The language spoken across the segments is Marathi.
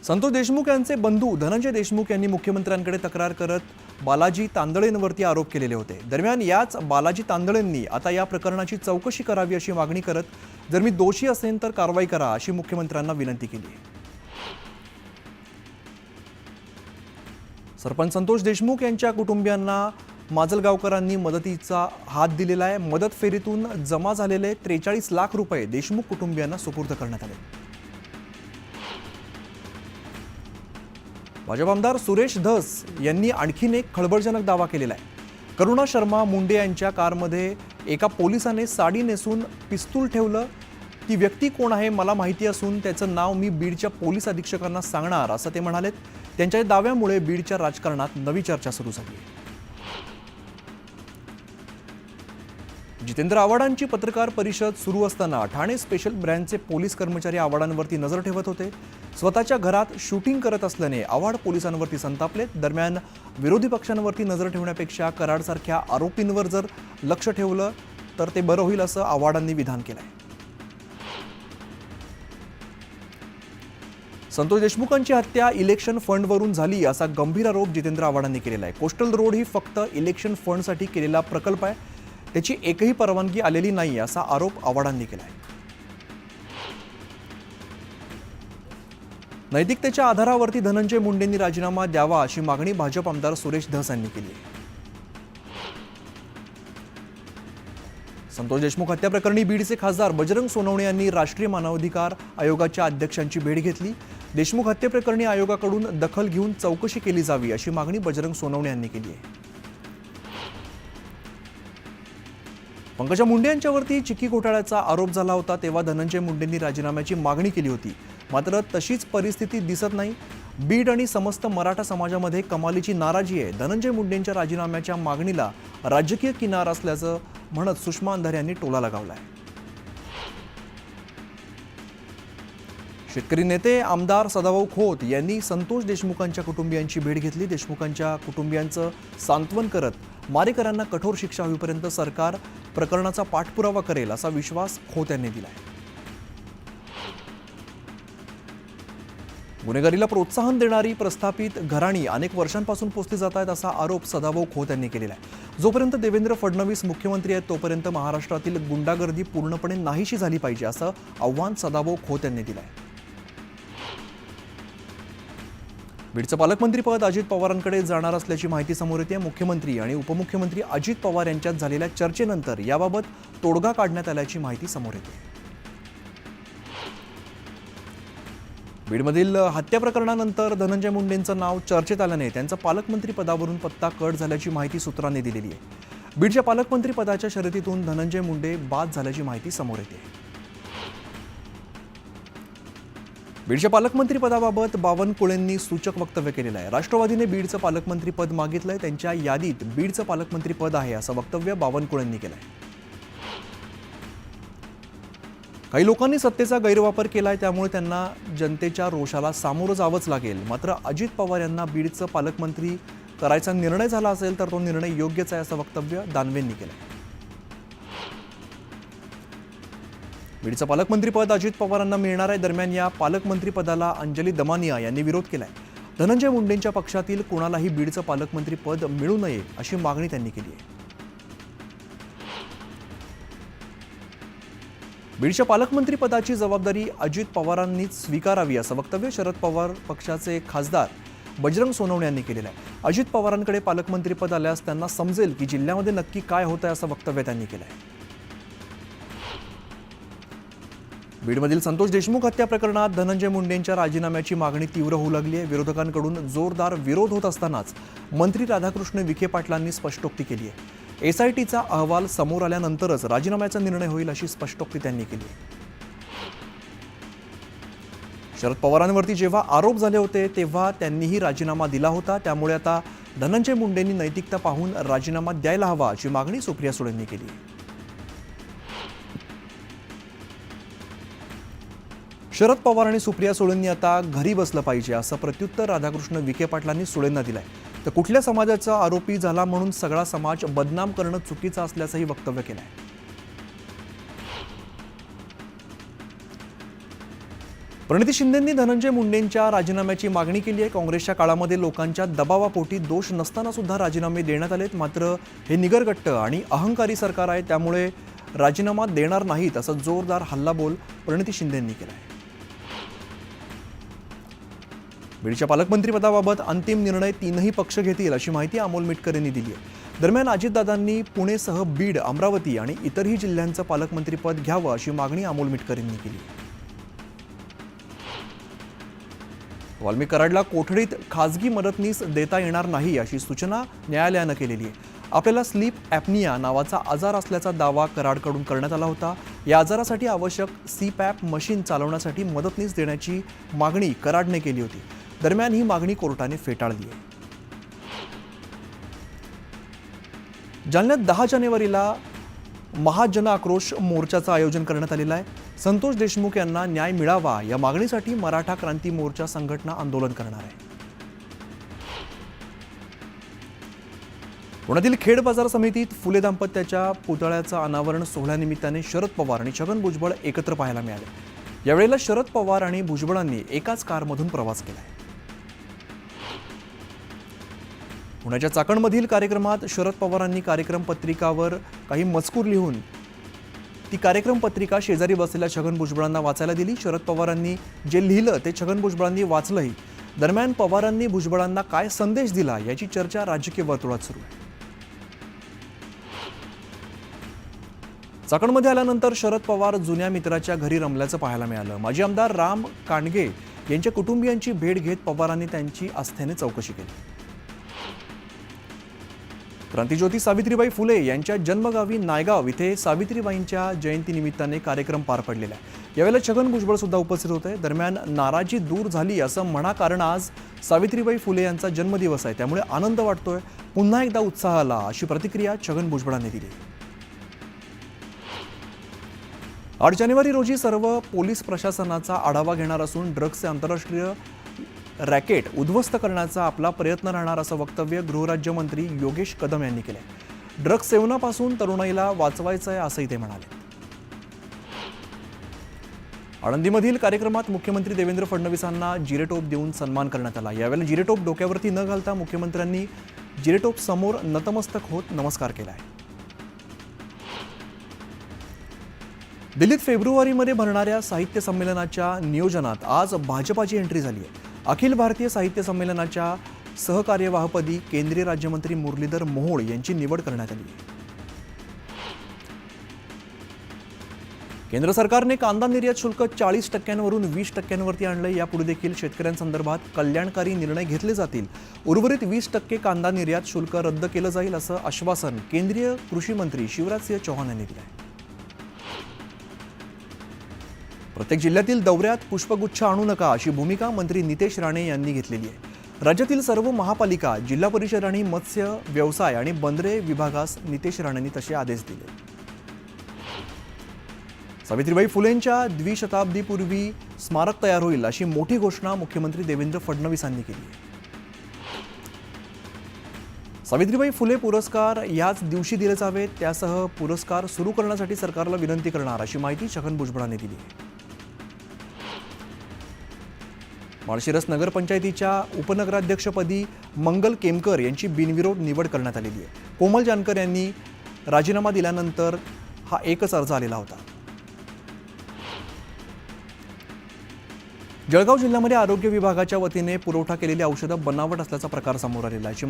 संतोष देशमुख यांचे बंधू धनंजय देशमुख यांनी मुख्यमंत्र्यांकडे तक्रार करत बालाजी तांदळेंवरती आरोप केलेले होते। दरम्यान याच बालाजी तांदळेंनी आता या प्रकरणाची चौकशी करावी अशी मागणी करत जर मी दोषी असेन तर कारवाई करा अशी मुख्यमंत्र्यांना विनंती केली आहे। सरपंच संतोष देशमुख यांच्या कुटुंबियांना माजलगावकरांनी मदतीचा हात दिलेला आहे। मदत फेरीतून जमा झालेले 43 लाख रुपये देशमुख कुटुंबियांना सुपूर्द करण्यात आले। भाजप आमदार सुरेश धस यांनी आणखीन एक खळबळजनक दावा केलेला आहे। करुणा शर्मा मुंडे यांच्या कारमध्ये एका पोलिसाने साडी नेसून पिस्तूल ठेवलं। ती व्यक्ती कोण आहे मला माहिती असून त्याचं नाव मी बीडच्या पोलीस अधीक्षकांना सांगणार असं ते म्हणाले। त्यांच्या दाव्यामुळे बीडच्या राजकारणात नवी चर्चा सुरू झाली आहे। जितेंद्र आव्हाडांची पत्रकार परिषद सुरू असताना ठाणे स्पेशल ब्रँचचे पोलीस कर्मचारी आव्हाडांवरती नजर ठेवत होते। स्वतःच्या घरात शूटिंग करत असल्याने आव्हाड पोलिसांवरती संतापले। दरम्यान विरोधी पक्षांवरती नजर ठेवण्यापेक्षा कराडसारख्या आरोपींवर जर लक्ष ठेवलं तर ते बरं होईल असं आव्हाडांनी विधान केलंय। संतोष देशमुखांची हत्या इलेक्शन फंडवरून झाली असा गंभीर आरोप जितेंद्र आव्हाडांनी केलेला आहे। कोस्टल रोड ही फक्त इलेक्शन फंडसाठी केलेला प्रकल्प आहे, त्याची एकही परवानगी आलेली नाही असा आरोप आव्हाडांनी केला आहे। नैतिकतेच्या आधारावरती धनंजय मुंडेंनी राजीनामा द्यावा अशी मागणी भाजप आमदार सुरेश धस यांनी केली आहे। संतोष देशमुख हत्या प्रकरणी बीडचे खासदार बजरंग सोनवणे यांनी राष्ट्रीय मानवाधिकार आयोगाच्या अध्यक्षांची भेट घेतली। देशमुख हत्येप्रकरणी आयोगाकडून दखल घेऊन चौकशी केली जावी अशी मागणी बजरंग सोनवणे यांनी केली आहे। पंकजा मुंडे यांच्यावरती चिक्की घोटाळ्याचा आरोप झाला होता तेव्हा धनंजय मुंडेंनी राजीनाम्याची मागणी केली होती, मात्र तशीच परिस्थिती दिसत नाही। बीड आणि समस्त मराठा समाजामध्ये कमालीची नाराजी आहे। धनंजय मुंडेंच्या राजीनाम्याच्या मागणीला राजकीय किनार असल्याचं म्हणत सुषमा अंधारे यांनी टोला लगावलाय। शेतकरी नेते आमदार सदाभाऊ खोत यांनी संतोष देशमुखांच्या कुटुंबियांची भेट घेतली। देशमुखांच्या कुटुंबियांचं सांत्वन करत मारेकरांना कठोर शिक्षा होईपर्यंत सरकार प्रकरणाचा पाठपुरावा करेल असा विश्वास खोत यांनी दिलाय। गुन्हेगारीला प्रोत्साहन देणारी प्रस्थापित घराणी अनेक वर्षांपासून पोसली जात आहेत असा आरोप सदाभाऊ खोत यांनी केलेला आहे। जोपर्यंत देवेंद्र फडणवीस मुख्यमंत्री आहेत तोपर्यंत महाराष्ट्रातील गुंडागर्दी पूर्णपणे नाहीशी झाली पाहिजे असं आव्हान सदाभाऊ खोत यांनी दिलं आहे। बीडचं पालकमंत्रीपद अजित पवारांकडे जाणार असल्याची माहिती समोर येते। मुख्यमंत्री आणि उपमुख्यमंत्री अजित पवार यांच्यात झालेल्या चर्चेनंतर याबाबत तोडगा काढण्यात आल्याची माहिती समोर येते। बीडमधील हत्या प्रकरणानंतर धनंजय मुंडेंचं नाव चर्चेत आल्याने त्यांचा पालकमंत्री पदावरून पत्ता कट झाल्याची माहिती सूत्रांनी दिलेली आहे। बीडच्या पालकमंत्री पदाच्या शर्यतीतून धनंजय मुंडे बाद झाल्याची माहिती समोर येते। बीडच्या पालकमंत्री पदाबाबत बावनकुळेंनी सूचक वक्तव्य केलेलं आहे। राष्ट्रवादीने बीडचं पालकमंत्री पद मागितलंय, त्यांच्या यादीत बीडचं पालकमंत्री पद आहे असं वक्तव्य बावनकुळेंनी केलंय। काही लोकांनी सत्तेचा गैरवापर केलाय त्यामुळे त्यांना जनतेच्या रोषाला सामोरं जावंच लागेल। मात्र अजित पवार यांना बीडचं पालकमंत्री करायचा निर्णय झाला असेल तर तो निर्णय योग्यच आहे असं वक्तव्य दानवेंनी केलंय। बीडचं पालकमंत्रीपद अजित पवारांना मिळणार आहे। दरम्यान या पालकमंत्रीपदाला अंजली दमानिया यांनी विरोध केलाय। धनंजय मुंडेंच्या पक्षातील कोणालाही बीडचं पालकमंत्रीपद मिळू नये अशी मागणी त्यांनी केली आहे। बीडच्या पालकमंत्रीपदाची जबाबदारी अजित पवारांनीच स्वीकारावी असं वक्तव्य शरद पवार पक्षाचे खासदार बजरंग सोनवणे यांनी केलेलं आहे। अजित पवारांकडे पालकमंत्रीपद आल्यास त्यांना समजेल की जिल्ह्यामध्ये नक्की काय होत आहे असं वक्तव्य त्यांनी केलं आहे। बीडमधील संतोष देशमुख हत्या प्रकरणात धनंजय मुंडेंच्या राजीनाम्याची मागणी तीव्र होऊ लागली आहे। विरोधकांकडून जोरदार विरोध होत असतानाच मंत्री राधाकृष्ण विखे पाटलांनी स्पष्टोक्ती केली आहे। एसआयटीचा अहवाल समोर आल्यानंतरच राजीनाम्याचा निर्णय होईल अशी स्पष्टोक्ती त्यांनी केली आहे। शरद पवारांवरती जेव्हा आरोप झाले होते तेव्हा त्यांनीही राजीनामा दिला होता, त्यामुळे आता धनंजय मुंडेंनी नैतिकता पाहून राजीनामा द्यायला हवा अशी मागणी सुप्रिया सुळेंनी केली आहे। शरद पवार आणि सुप्रिया सुळेंनी आता घरी बसलं पाहिजे असं प्रत्युत्तर राधाकृष्ण विखे पाटलांनी सुळेंना दिलंय। तर कुठल्या समाजाचा आरोपी झाला म्हणून सगळा समाज बदनाम करणं चुकीचं असल्याचंही वक्तव्य केलंय। प्रणिती शिंदेंनी धनंजय मुंडेंच्या राजीनाम्याची मागणी केली आहे। काँग्रेसच्या काळामध्ये लोकांच्या दबावापोटी दोष नसताना सुद्धा राजीनामे देण्यात आलेत, मात्र हे निगरगट्ट आणि अहंकारी सरकार आहे, त्यामुळे राजीनामा देणार नाहीत असा जोरदार हल्लाबोल प्रणिती शिंदेंनी केला आहे। बीडच्या पालकमंत्रीपदाबाबत अंतिम निर्णय तीनही पक्ष घेतील अशी माहिती अमोल मिटकर यांनी दिली आहे। दरम्यान अजितदादांनी पुणेसह बीड, अमरावती आणि इतरही जिल्ह्यांचं पालकमंत्रीपद घ्यावं अशी मागणी अमोल मिटकर यांनी केली। वाल्मिक कराडला कोठडीत खासगी मदतनीस देता येणार नाही अशी सूचना न्यायालयानं केलेली आहे। आपल्याला स्लीप ॲपनिया नावाचा आजार असल्याचा दावा कराडकडून करण्यात आला होता। या आजारासाठी आवश्यक सीपॅप मशीन चालवण्यासाठी मदतनीस देण्याची मागणी कराडने केली होती। दरम्यान ही मागणी कोर्टाने फेटाळली आहे। जालन्यात 10 जानेवारीला महाजन आक्रोश मोर्चाचं आयोजन करण्यात आलेलं आहे। संतोष देशमुख यांना न्याय मिळावा या मागणीसाठी मराठा क्रांती मोर्चा संघटना आंदोलन करणार आहे। पुण्यातील खेड बाजार समितीत फुले दाम्पत्याच्या पुतळ्याचं अनावरण सोहळ्यानिमित्ताने शरद पवार आणि छगन भुजबळ एकत्र पाहायला मिळाले। यावेळेला शरद पवार आणि भुजबळांनी एकाच कारमधून प्रवास केला। पुण्याच्या चाकणमधील कार्यक्रमात शरद पवारांनी कार्यक्रम पत्रिकावर काही मजकूर लिहून ती कार्यक्रम पत्रिका शेजारी बसलेल्या छगन भुजबळांना वाचायला दिली। शरद पवारांनी जे लिहिलं ते छगन भुजबळांनी वाचलंही। दरम्यान पवारांनी भुजबळांना काय संदेश दिला याची चर्चा राजकीय वर्तुळात सुरू आहे। चाकणमध्ये आल्यानंतर शरद पवार जुन्या मित्राच्या घरी रमल्याचं पाहायला मिळालं। माजी आमदार राम कांडगे यांच्या कुटुंबियांची भेट घेत पवारांनी त्यांची आस्थेने चौकशी केली। क्रांतिज्योती सावित्रीबाई फुले यांच्या जन्मगावी नायगाव इथे सावित्रीबाईंच्या जयंतीनिमित्ताने कार्यक्रम पार पडलेला आहे। यावेळेला छगन भुजबळ सुद्धा उपस्थित होते। दरम्यान नाराजी दूर झाली असं म्हणा, कारण आज सावित्रीबाई फुले यांचा जन्मदिवस आहे, त्यामुळे आनंद वाटतोय, पुन्हा एकदा उत्साह आला अशी प्रतिक्रिया छगन भुजबळांनी दिली। 8 जानेवारी रोजी सर्व पोलीस प्रशासनाचा आढावा घेणार असून ड्रग्सचे आंतरराष्ट्रीय रॅकेट उद्ध्वस्त करण्याचा आपला प्रयत्न राहणार असं वक्तव्य गृहराज्यमंत्री योगेश कदम यांनी केले। ड्रग्स सेवनापासून तरुणाईला वाचवायचं आहे असंही ते म्हणाले। आळंदीमधील कार्यक्रमात मुख्यमंत्री देवेंद्र फडणवीसांना जिरेटोप देऊन सन्मान करण्यात आला। यावेळेला जिरेटोप डोक्यावरती न घालता मुख्यमंत्र्यांनी जिरेटोप समोर नतमस्तक होत नमस्कार केला आहे। दिल्लीत फेब्रुवारीमध्ये भरणाऱ्या साहित्य संमेलनाच्या नियोजनात आज भाजपाची एंट्री झाली आहे। अखिल भारतीय साहित्य संमेलनाच्या सहकार्यवाहपदी केंद्रीय राज्यमंत्री मुरलीधर मोहोळ यांची निवड करण्यात आली आहे। केंद्र सरकारने कांदा निर्यात शुल्क 40% 20% आणले। यापुढे देखील शेतकऱ्यांसंदर्भात कल्याणकारी निर्णय घेतले जातील। उर्वरित 20% कांदा निर्यात शुल्क रद्द केलं जाईल असं आश्वासन केंद्रीय कृषी मंत्री शिवराजसिंह चौहान यांनी दिलं आहे। प्रत्येक जिल्ह्यातील दौऱ्यात पुष्पगुच्छ आणू नका अशी भूमिका मंत्री नितेश राणे यांनी घेतलेली आहे। राज्यातील सर्व महापालिका, जिल्हा परिषद आणि मत्स्य व्यवसाय आणि बंदरे विभागास नितेश राणेंनी तसे आदेश दिले। सावित्रीबाई फुलेंच्या द्विशताब्दीपूर्वी स्मारक तयार होईल अशी मोठी घोषणा मुख्यमंत्री देवेंद्र फडणवीसांनी केली आहे। सावित्रीबाई फुले पुरस्कार याच दिवशी दिले जावेत, त्यासह पुरस्कार सुरू करण्यासाठी सरकारला विनंती करणार अशी माहिती छगन भुजबळांनी दिली आहे। माळशिरस नगरपंचायतीच्या उपनगराध्यक्षपदी मंगल केमकर यांची बिनविरोध निवड करण्यात आलेली आहे। कोमल जानकर यांनी राजीनामा दिल्यानंतर हा एकच अर्ज आलेला होता। जळगाव जिल्ह्यामध्ये आरोग्य विभागाच्या वतीने पुरवठा केलेली औषधं बनावट असल्याचा प्रकार समोर आलेला आहे।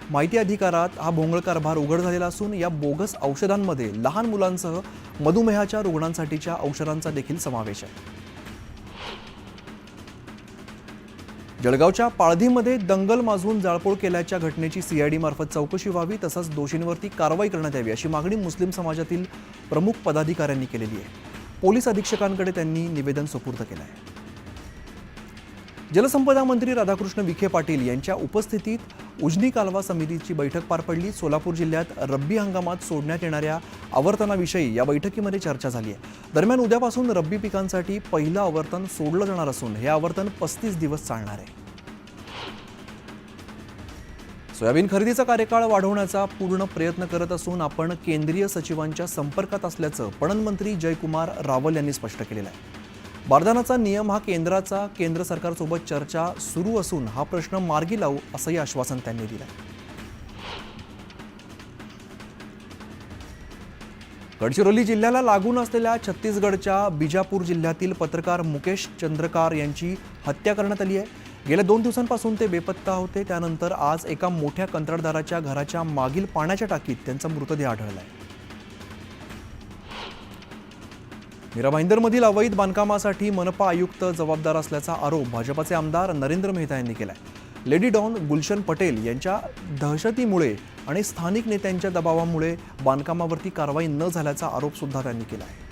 माहिती अधिकारात हा भोंगळ कारभार उघड झालेला असून या बोगस औषधांमध्ये लहान मुलांसह मधुमेहाच्या रुग्णांसाठीच्या औषधांचा देखील समावेश आहे। जळगावच्या पाळधीमध्ये दंगल माजवून जाळपोळ केल्याच्या घटनेची सीआयडी मार्फत चौकशी व्हावी, तसंच दोषींवरती कारवाई करण्यात यावी अशी मागणी मुस्लिम समाजातील प्रमुख पदाधिकाऱ्यांनी केलेली आहे। पोलीस अधीक्षकांकडे त्यांनी निवेदन सुपूर्द केलं आहे। जलसंपदा मंत्री राधाकृष्ण विखे पाटील यांच्या उपस्थितीत उजनी कालवा समितीची बैठक पार पडली। सोलापूर जिल्ह्यात रब्बी हंगामात सोडण्यात येणाऱ्या आवर्तनाविषयी या बैठकीमध्ये चर्चा झाली आहे। दरम्यान उद्यापासून रब्बी पिकांसाठी पहिलं आवर्तन सोडलं जाणार असून हे आवर्तन 35 दिवस चालणार आहे। सोयाबीन खरेदीचा कार्यकाळ वाढवण्याचा पूर्ण प्रयत्न करत असून आपण केंद्रीय सचिवांच्या संपर्कात असल्याचं पणन मंत्री जयकुमार रावल यांनी स्पष्ट केलेलं आहे। बारदानाचा नियम हा केंद्र सरकारसोबत चर्चा सुरू असून हा प्रश्न मार्गी लावू असंही आश्वासन त्यांनी दिलं. गडचिरोली जिल्ह्याला लागून असलेल्या छत्तीसगडच्या बिजापूर जिल्ह्यातील पत्रकार मुकेश चंद्रकार यांची हत्या करण्यात आली आहे. गेल्या 2 दिवसांपासून ते बेपत्ता होते. त्यानंतर आज एका मोठ्या कंत्राटदाराच्या घराच्या मागील पाण्याच्या टाकीत त्यांचा मृतदेह आढळला आहे. मीरा भाईंदरमधील अवैध बांधकामासाठी मनपा आयुक्त जबाबदार असल्याचा आरोप भाजपाचे आमदार नरेंद्र मेहता यांनी केला आहे. लेडी डॉन गुलशन पटेल यांच्या दहशतीमुळे आणि स्थानिक नेत्यांच्या दबावामुळे बांधकामावरती कारवाई न झाल्याचा आरोप सुद्धा त्यांनी केला आहे.